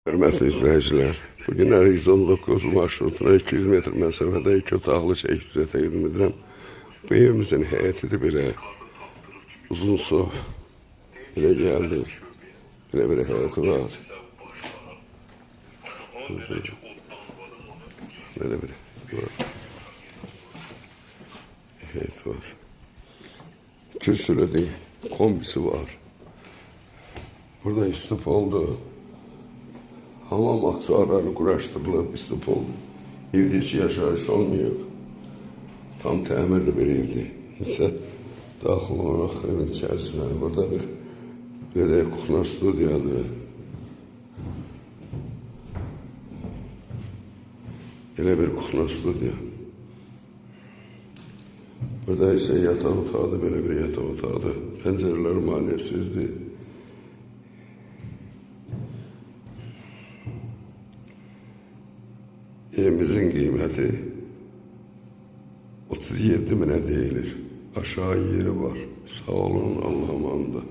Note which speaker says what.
Speaker 1: Hörmətli izləyicilər, bugünlər 119 marşrutuna 200 metr məsafədə 2 otaqlı çəkicə təqdim edirəm. Bu evimizin həyətidir belə. Uzun sof. Belə gəldi. Belə bir həyəti var. Belə bir həyət var. Kürsülü kombisi var. Burada istif oldu. Hamam aksuarları quraşdırılıb, istif oldu. Evdə heç yaşayış olmuyor. Tam təmirli bir evdir. İnsə daxil olaraq evin içərisinə. Burada bir kuxna studiyadır. Elə bir kuxna studiya. Burada isə yataq otağıdır, belə bir yataq otağıdır. Pəncərələr maliyyəsizdir. Evimizin qiyməti 37 minə deyilir. Aşağı yeri var. Sağ olun, Allah'a emanet.